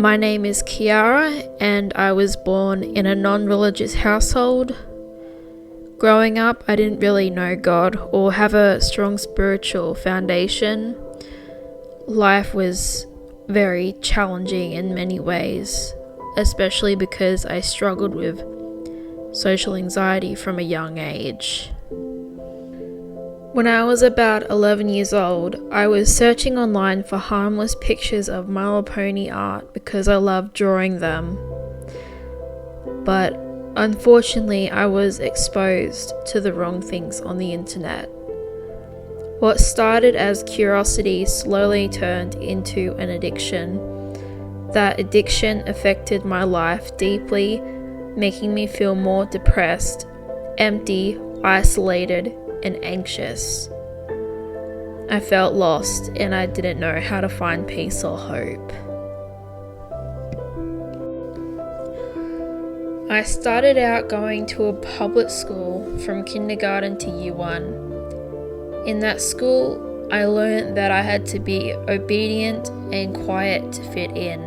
My name is Kiara, and I was born in a non-religious household. Growing up, I didn't really know God or have a strong spiritual foundation. Life was very challenging in many ways, especially because I struggled with social anxiety from a young age. When I was about 11 years old, I was searching online for harmless pictures of My Little Pony art because I loved drawing them. But unfortunately, I was exposed to the wrong things on the internet. What started as curiosity slowly turned into an addiction. That addiction affected my life deeply, making me feel more depressed, empty, isolated, and anxious. I felt lost and I didn't know how to find peace or hope. I started out going to a public school from kindergarten to year 1. In that school, I learned that I had to be obedient and quiet to fit in,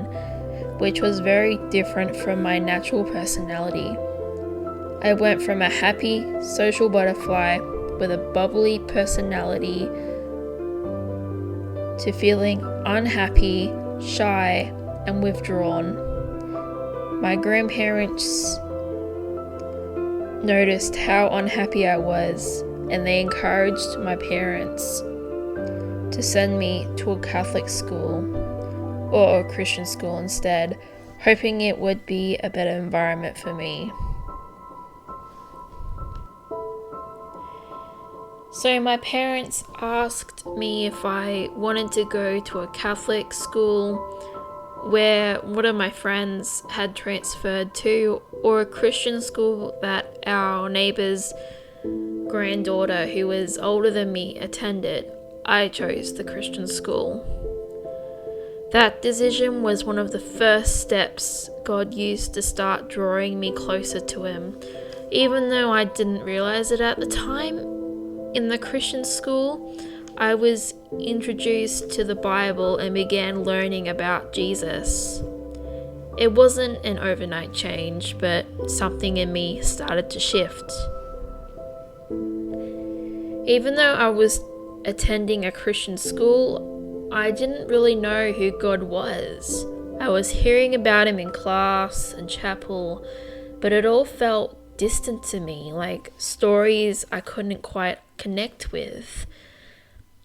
which was very different from my natural personality. I went from a happy, social butterfly with a bubbly personality to feeling unhappy, shy, and withdrawn. My grandparents noticed how unhappy I was, and they encouraged my parents to send me to a Catholic school or a Christian school instead, hoping it would be a better environment for me. So my parents asked me if I wanted to go to a Catholic school where one of my friends had transferred to, or a Christian school that our neighbour's granddaughter, who was older than me, attended. I chose the Christian school. That decision was one of the first steps God used to start drawing me closer to Him, even though I didn't realise it at the time. In the Christian school, I was introduced to the Bible and began learning about Jesus. It wasn't an overnight change, but something in me started to shift. Even though I was attending a Christian school, I didn't really know who God was. I was hearing about Him in class and chapel, but it all felt distant to me, like stories I couldn't quite connect with.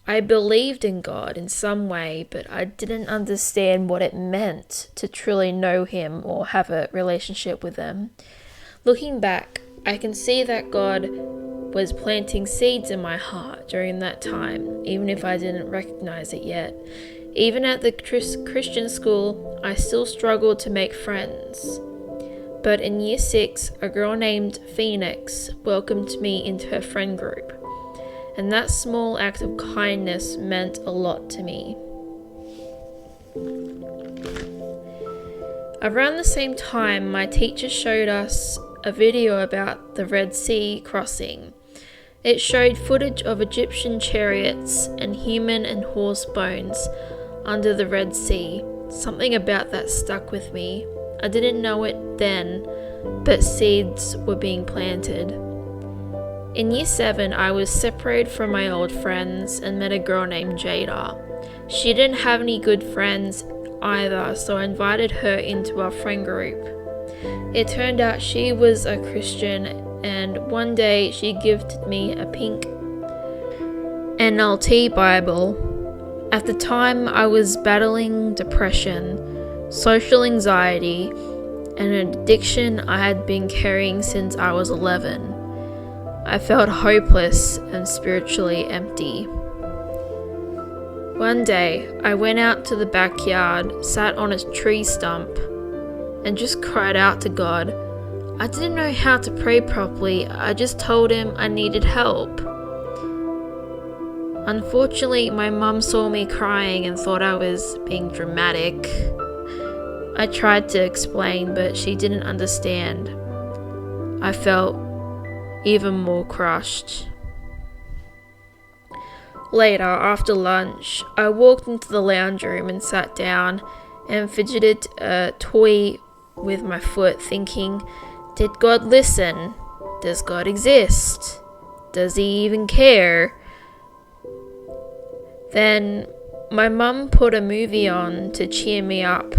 I believed in God in some way, but I didn't understand what it meant to truly know Him or have a relationship with Him. Looking back, I can see that God was planting seeds in my heart during that time, even if I didn't recognize it yet. Even at the Christian school, I still struggled to make friends. But in year 6, a girl named Phoenix welcomed me into her friend group, and that small act of kindness meant a lot to me. Around the same time, my teacher showed us a video about the Red Sea crossing. It showed footage of Egyptian chariots and human and horse bones under the Red Sea. Something about that stuck with me. I didn't know it then, but seeds were being planted. In year 7, I was separated from my old friends and met a girl named Jada. She didn't have any good friends either, so I invited her into our friend group. It turned out she was a Christian, and one day she gifted me a pink NLT Bible. At the time, I was battling depression, social anxiety, and an addiction I had been carrying since I was 11. I felt hopeless and spiritually empty. One day, I went out to the backyard, sat on a tree stump, and just cried out to God. I didn't know how to pray properly. I just told Him I needed help. Unfortunately, my mum saw me crying and thought I was being dramatic. I tried to explain, but she didn't understand. I felt even more crushed. Later, after lunch, I walked into the lounge room and sat down. and fidgeted a toy with my foot, thinking, did God listen? Does God exist? Does he even care? Then my mum put a movie on to cheer me up.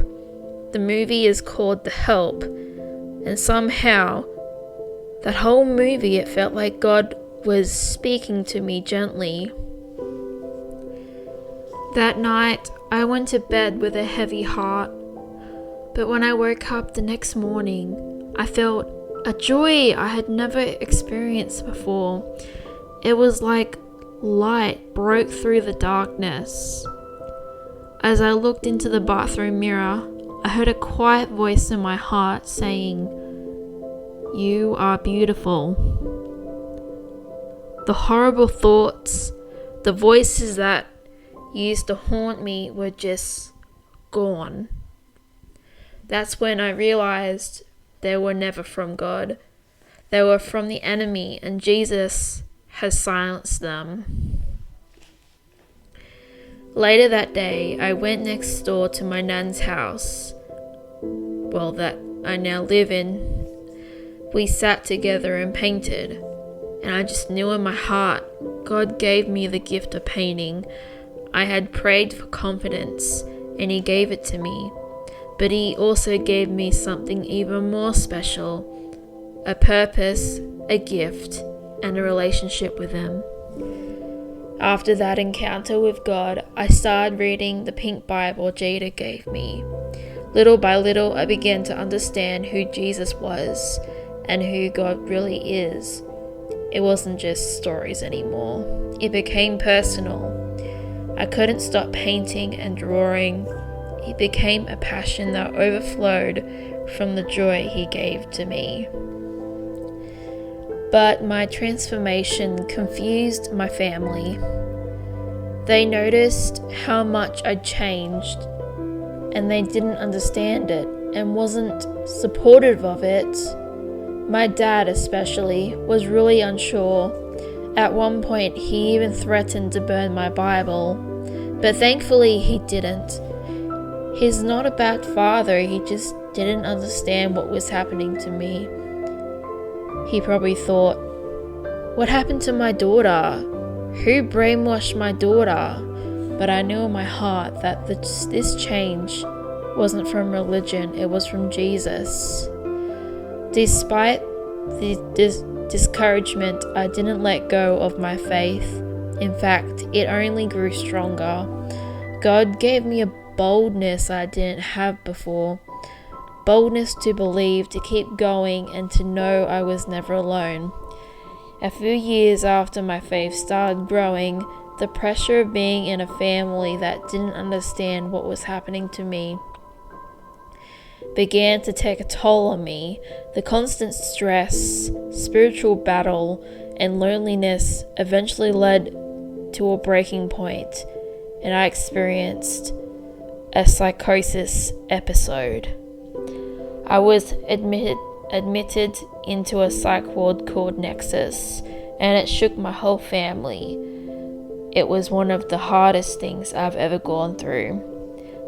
The movie is called The Help, and somehow, that whole movie, it felt like God was speaking to me gently. That night, I went to bed with a heavy heart, but when I woke up the next morning, I felt a joy I had never experienced before. It was like light broke through the darkness. As I looked into the bathroom mirror, I heard a quiet voice in my heart saying, "You are beautiful." The horrible thoughts, the voices that used to haunt me were just gone. That's when I realized they were never from God. They were from the enemy, and Jesus has silenced them. Later that day, I went next door to my nan's house, that I now live in. We sat together and painted, and I just knew in my heart, God gave me the gift of painting. I had prayed for confidence, and he gave it to me. But he also gave me something even more special, a purpose, a gift, and a relationship with him. After that encounter with God, I started reading the pink Bible Jada gave me. Little by little, I began to understand who Jesus was and who God really is. It wasn't just stories anymore. It became personal. I couldn't stop painting and drawing. It became a passion that overflowed from the joy he gave to me. But my transformation confused my family. They noticed how much I'd changed, and they didn't understand it and wasn't supportive of it. My dad especially was really unsure. At one point he even threatened to burn my Bible, but thankfully he didn't. He's not a bad father, he just didn't understand what was happening to me. He probably thought, what happened to my daughter? Who brainwashed my daughter? But I knew in my heart that this change wasn't from religion, it was from Jesus. Despite the discouragement, I didn't let go of my faith. In fact, it only grew stronger. God gave me a boldness I didn't have before. Boldness to believe, to keep going, and to know I was never alone. A few years after my faith started growing, the pressure of being in a family that didn't understand what was happening to me began to take a toll on me. The constant stress, spiritual battle, and loneliness eventually led to a breaking point, and I experienced a psychosis episode. I was admitted into a psych ward called Nexus, and it shook my whole family. It was one of the hardest things I've ever gone through.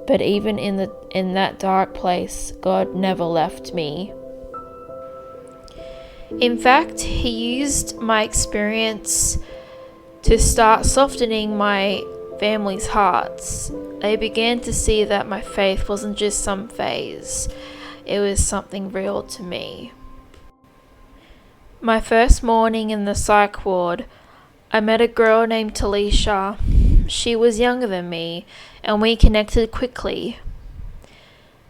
But even in that dark place, God never left me. In fact, he used my experience to start softening my family's hearts. They began to see that my faith wasn't just some phase. It was something real to me. My first morning in the psych ward, I met a girl named Talisha. She was younger than me, and we connected quickly.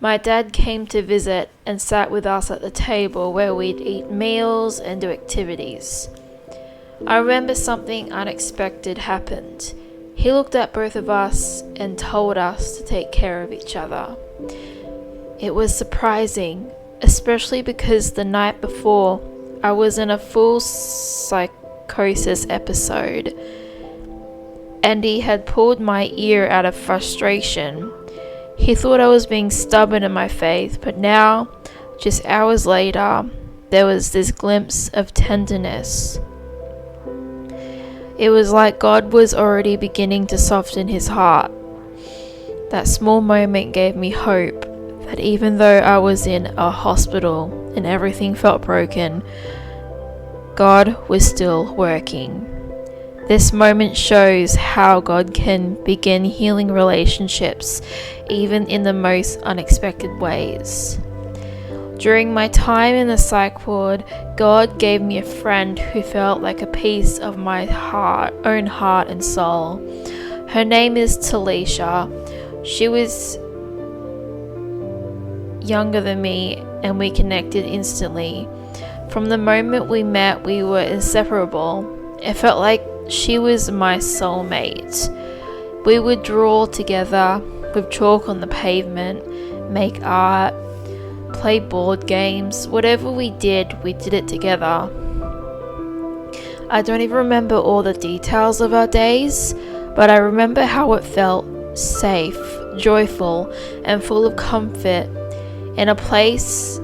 My dad came to visit and sat with us at the table where we'd eat meals and do activities. I remember something unexpected happened. He looked at both of us and told us to take care of each other. It was surprising, especially because the night before I was in a full psychosis episode, and he had pulled my ear out of frustration. He thought I was being stubborn in my faith, but now, just hours later, there was this glimpse of tenderness. It was like God was already beginning to soften his heart. That small moment gave me hope that even though I was in a hospital and everything felt broken, God was still working. This moment shows how God can begin healing relationships even in the most unexpected ways. During my time in the psych ward, God gave me a friend who felt like a piece of my own heart and soul. Her name is Talisha. She was younger than me and we connected instantly. From the moment we met, we were inseparable. It felt like she was my soulmate. We would draw together with chalk on the pavement, make art, play board games. Whatever we did it together. I don't even remember all the details of our days, but I remember how it felt safe, joyful, and full of comfort in a place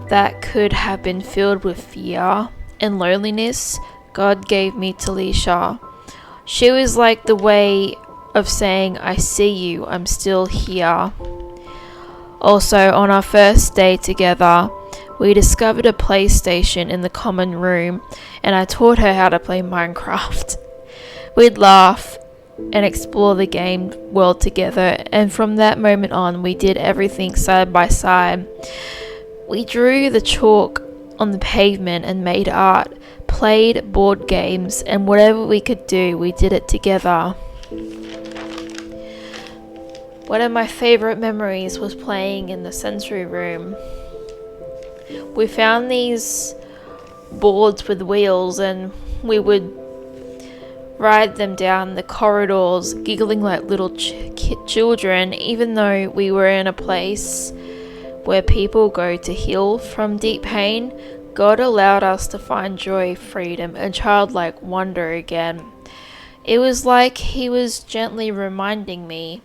that could have been filled with fear and loneliness. God gave me Talisha. She was like the way of saying, I see you, I'm still here. Also, on our first day together, we discovered a PlayStation in the common room and I taught her how to play Minecraft. We'd laugh and explore the game world together, and from that moment on, we did everything side by side. We drew the chalk on the pavement and made art, played board games, and whatever we could do, we did it together. One of my favorite memories was playing in the sensory room. We found these boards with wheels and we would ride them down the corridors, giggling like little children, even though we were in a place where people go to heal from deep pain. God allowed us to find joy, freedom, and childlike wonder again. It was like He was gently reminding me,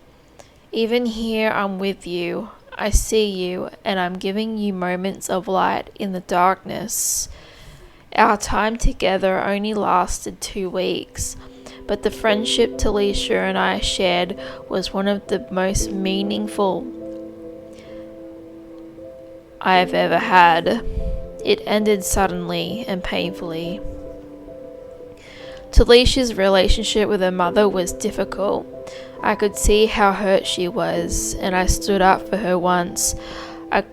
even here I'm with you, I see you, and I'm giving you moments of light in the darkness. Our time together only lasted 2 weeks, but the friendship Talisha and I shared was one of the most meaningful I've ever had. It ended suddenly and painfully. Talisha's relationship with her mother was difficult. I could see how hurt she was, and I stood up for her once. I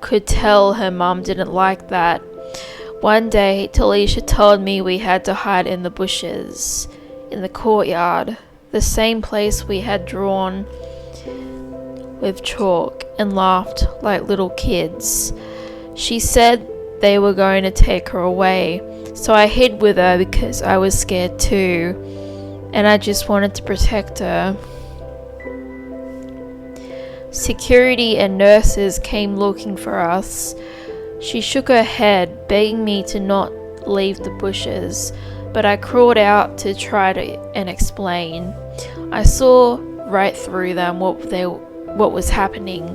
could tell her mum didn't like that. One day, Talisha told me we had to hide in the bushes, in the courtyard, the same place we had drawn with chalk and laughed like little kids. She said they were going to take her away, so I hid with her because I was scared too, and I just wanted to protect her. Security and nurses came looking for us. She shook her head, begging me to not leave the bushes, but I crawled out to try and explain. I saw right through them what was happening.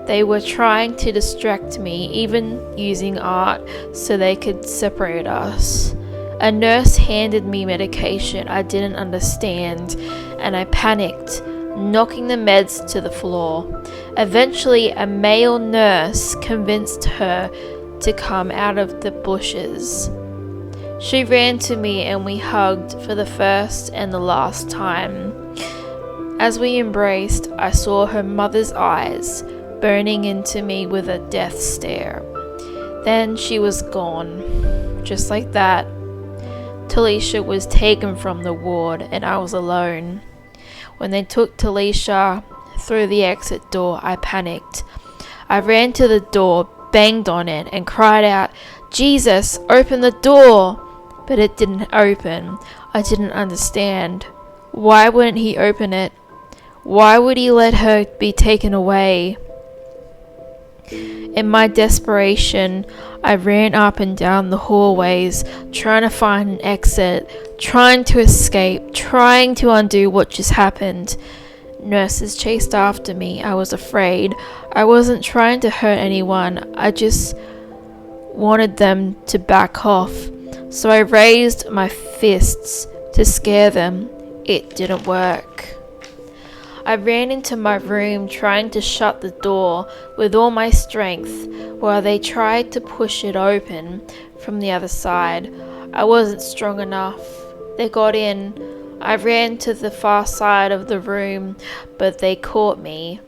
They were trying to distract me, even using art so they could separate us. A nurse handed me medication I didn't understand, and I panicked, knocking the meds to the floor. Eventually, a male nurse convinced her to come out of the bushes. She ran to me and we hugged for the first and the last time. As we embraced, I saw her mother's eyes burning into me with a death stare. Then she was gone. Just like that, Talisha was taken from the ward and I was alone. When they took Talisha through the exit door, I panicked. I ran to the door, banged on it, and cried out, "Jesus, open the door!" But it didn't open. I didn't understand. Why wouldn't He open it? Why would He let her be taken away? In my desperation, I ran up and down the hallways, trying to find an exit, trying to escape, trying to undo what just happened. Nurses chased after me. I was afraid. I wasn't trying to hurt anyone. I just wanted them to back off. So I raised my fists to scare them. It didn't work. I ran into my room trying to shut the door with all my strength while they tried to push it open from the other side. I wasn't strong enough. They got in. I ran to the far side of the room, but they caught me.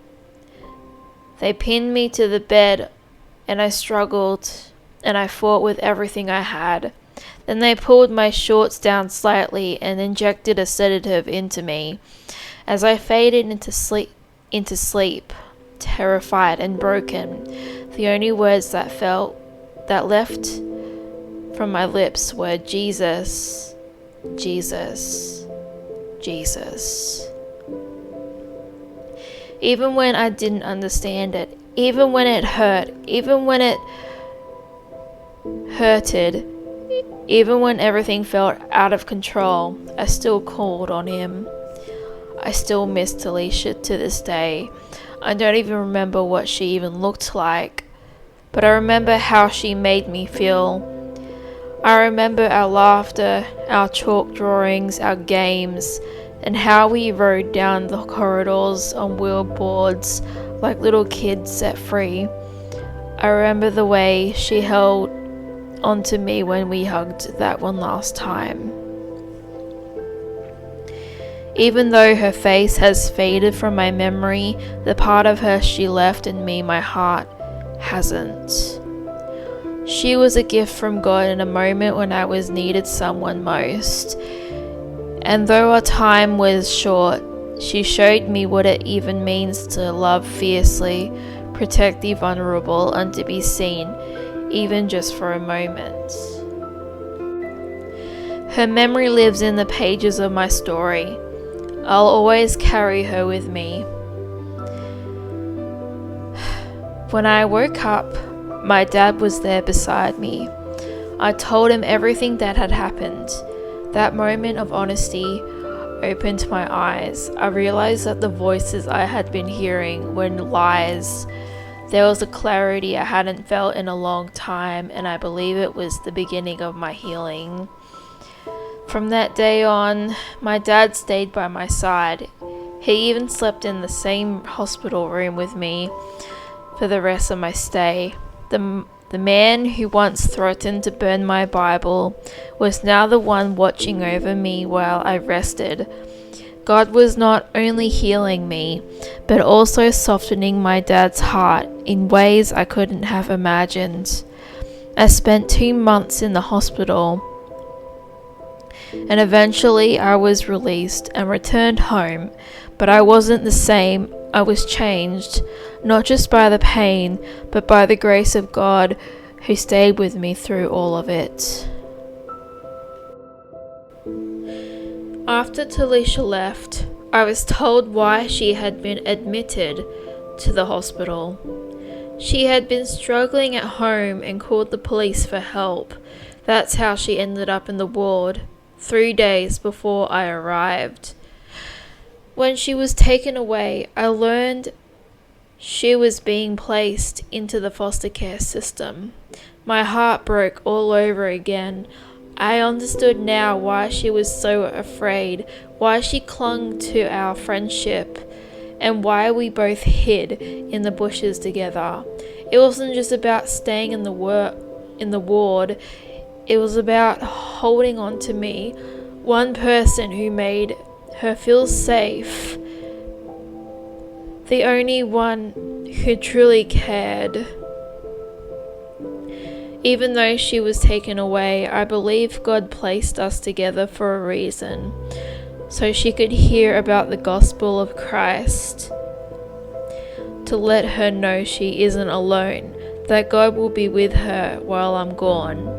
They pinned me to the bed, and I struggled, and I fought with everything I had. Then they pulled my shorts down slightly and injected a sedative into me. As I faded into sleep, terrified and broken, the only words that left from my lips were Jesus, Jesus, Jesus. Even when I didn't understand it, even when it hurt, even when it hurted, even when everything felt out of control, I still called on him. I still miss Talisha to this day. I don't even remember what she even looked like, but I remember how she made me feel. I remember our laughter, our chalk drawings, our games, and how we rode down the corridors on wheelboards like little kids set free. I remember the way she held onto me when we hugged that one last time. Even though her face has faded from my memory, the part of her she left in me, my heart, hasn't. She was a gift from God in a moment when I was needed someone most. And though our time was short, she showed me what it even means to love fiercely, protect the vulnerable, and to be seen, even just for a moment. Her memory lives in the pages of my story. I'll always carry her with me. When I woke up, my dad was there beside me. I told him everything that had happened. That moment of honesty opened my eyes. I realized that the voices I had been hearing were lies. There was a clarity I hadn't felt in a long time, and I believe it was the beginning of my healing. From that day on, my dad stayed by my side. He even slept in the same hospital room with me for the rest of my stay. The man who once threatened to burn my Bible was now the one watching over me while I rested. God was not only healing me, but also softening my dad's heart in ways I couldn't have imagined. I spent 2 months in the hospital, and eventually I was released and returned home, but I wasn't the same. I was changed, not just by the pain, but by the grace of God who stayed with me through all of it. After Talisha left, I was told why she had been admitted to the hospital. She had been struggling at home and called the police for help. That's how she ended up in the ward 3 days before I arrived. When she was taken away, I learned she was being placed into the foster care system. My heart broke all over again. I understood now why she was so afraid, why she clung to our friendship, and why we both hid in the bushes together. It wasn't just about staying in the ward, it was about holding on to me, one person who made her feel safe, the only one who truly cared. Even though she was taken away, I believe God placed us together for a reason, so she could hear about the gospel of Christ, to let her know she isn't alone, that God will be with her while I'm gone.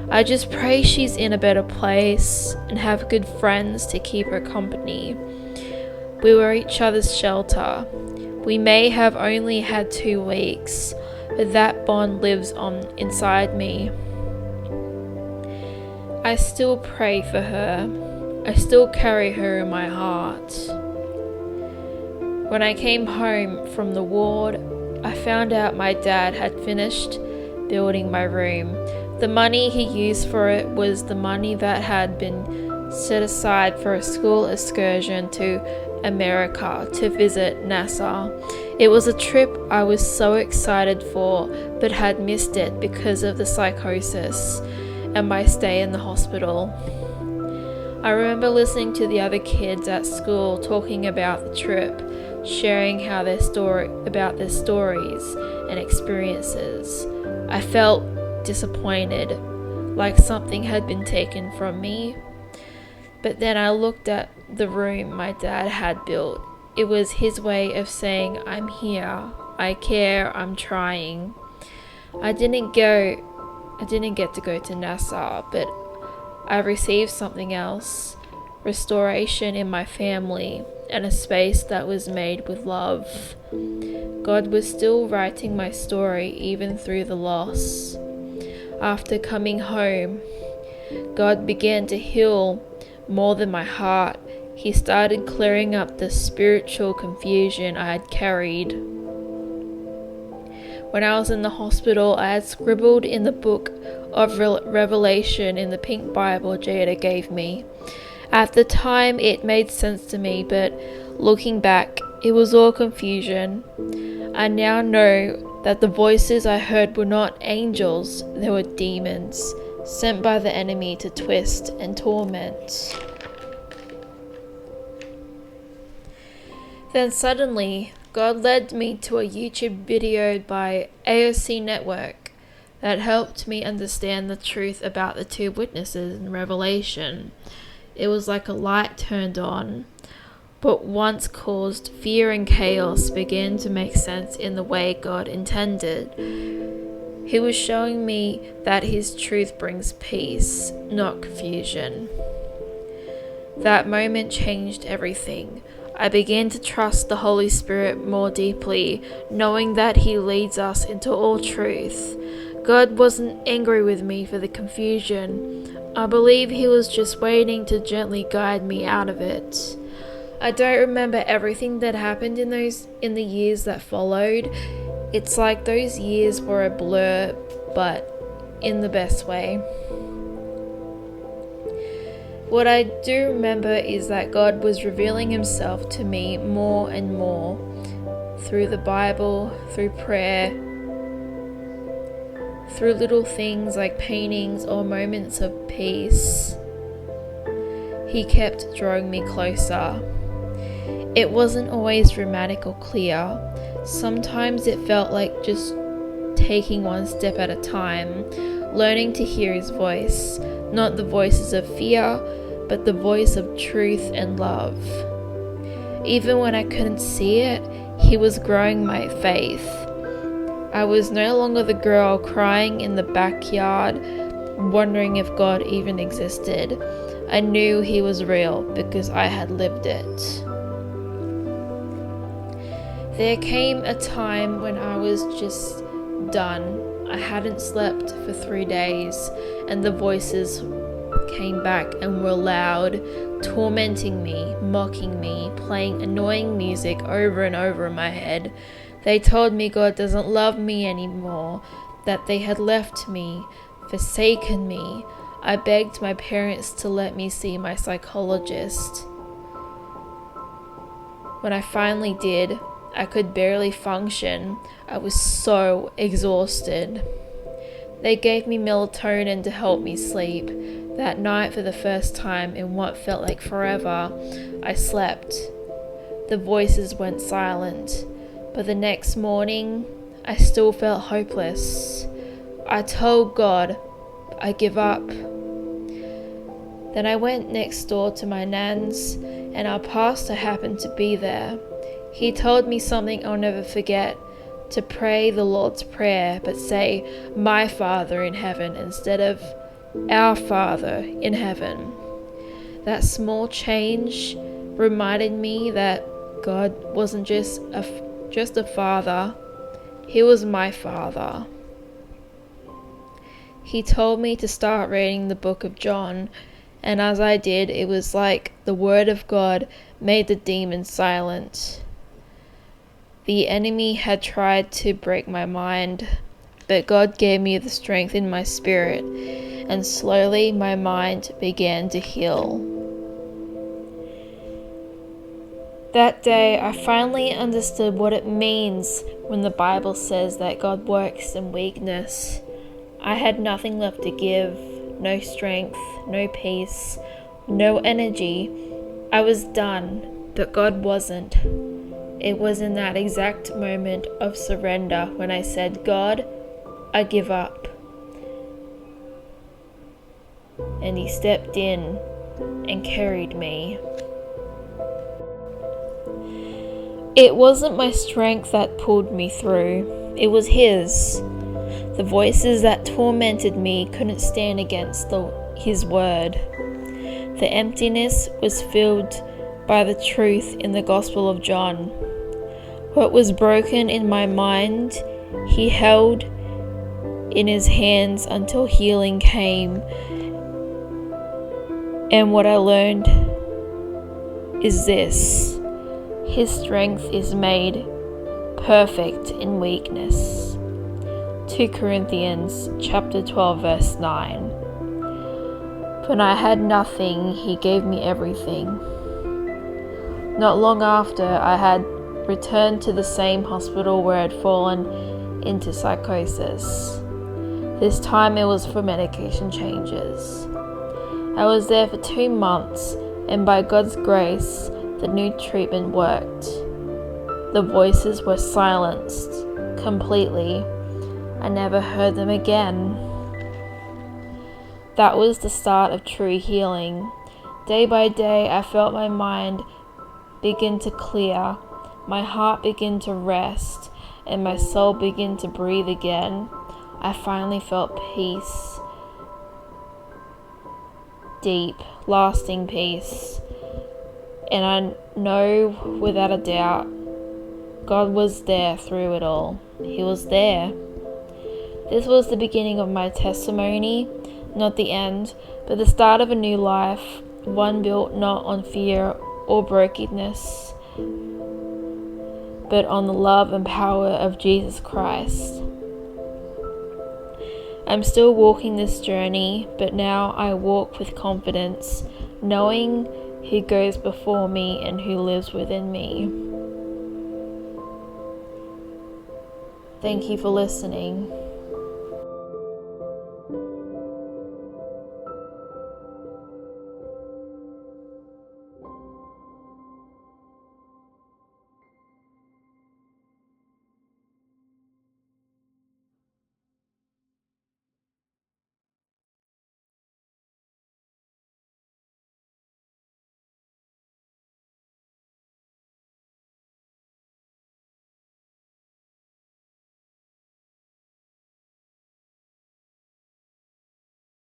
I just pray she's in a better place and have good friends to keep her company. We were each other's shelter. We may have only had 2 weeks, but that bond lives on inside me. I still pray for her. I still carry her in my heart. When I came home from the ward, I found out my dad had finished building my room. The money he used for it was the money that had been set aside for a school excursion to America to visit NASA. It was a trip I was so excited for, but had missed it because of the psychosis and my stay in the hospital. I remember listening to the other kids at school talking about the trip, sharing how their stories and experiences. I felt disappointed, like something had been taken from me. But then I looked at the room my dad had built. It was his way of saying, I'm here, I care, I'm trying. I didn't get to go to NASA, but I received something else, restoration in my family, and a space that was made with love. God was still writing my story even through the loss. After coming home, God began to heal more than my heart. He started clearing up the spiritual confusion I had carried. When I was in the hospital, I had scribbled in the book of Revelation in the pink Bible Jada gave me. At the time, it made sense to me, but looking back, it was all confusion. I now know that the voices I heard were not angels, they were demons, sent by the enemy to twist and torment. Then suddenly, God led me to a YouTube video by AOC Network that helped me understand the truth about the two witnesses in Revelation. It was like a light turned on. What once caused fear and chaos began to make sense in the way God intended. He was showing me that His truth brings peace, not confusion. That moment changed everything. I began to trust the Holy Spirit more deeply, knowing that He leads us into all truth. God wasn't angry with me for the confusion. I believe He was just waiting to gently guide me out of it. I don't remember everything that happened in the years that followed. It's like those years were a blur, but in the best way. What I do remember is that God was revealing Himself to me more and more through the Bible, through prayer, through little things like paintings or moments of peace. He kept drawing me closer. It wasn't always dramatic or clear. Sometimes it felt like just taking one step at a time, learning to hear His voice, not the voices of fear, but the voice of truth and love. Even when I couldn't see it, He was growing my faith. I was no longer the girl crying in the backyard, wondering if God even existed. I knew He was real because I had lived it. There came a time when I was just done. I hadn't slept for 3 days, and the voices came back and were loud, tormenting me, mocking me, playing annoying music over and over in my head. They told me God doesn't love me anymore, that they had left me, forsaken me. I begged my parents to let me see my psychologist. When I finally did, I could barely function. I was so exhausted. They gave me melatonin to help me sleep. That night, for the first time in what felt like forever, I slept. The voices went silent, but the next morning, I still felt hopeless. I told God, I give up. Then I went next door to my nan's, and our pastor happened to be there. He told me something I'll never forget, to pray the Lord's Prayer, but say, my Father in heaven, instead of our Father in heaven. That small change reminded me that God wasn't just a father, He was my Father. He told me to start reading the book of John, and as I did, it was like the word of God made the demons silent. The enemy had tried to break my mind, but God gave me the strength in my spirit, and slowly my mind began to heal. That day, I finally understood what it means when the Bible says that God works in weakness. I had nothing left to give, no strength, no peace, no energy. I was done, but God wasn't. It was in that exact moment of surrender when I said, God, I give up. And He stepped in and carried me. It wasn't my strength that pulled me through, it was His. The voices that tormented me couldn't stand against His word. The emptiness was filled by the truth in the Gospel of John. What was broken in my mind, He held in His hands until healing came. And what I learned is this: His strength is made perfect in weakness. 2 Corinthians chapter 12 verse 9. When I had nothing, He gave me everything. Not long after, I had returned to the same hospital where I'd fallen into psychosis. This time it was for medication changes. I was there for 2 months, and by God's grace, the new treatment worked. The voices were silenced completely. I never heard them again. That was the start of true healing. Day by day, I felt my mind begin to clear, my heart begin to rest, and my soul begin to breathe again. I finally felt peace. Deep, lasting peace. And I know without a doubt, God was there through it all. He was there. This was the beginning of my testimony, not the end, but the start of a new life, one built not on fear or brokenness, but on the love and power of Jesus Christ. I'm still walking this journey, but now I walk with confidence, knowing who goes before me and who lives within me. Thank you for listening.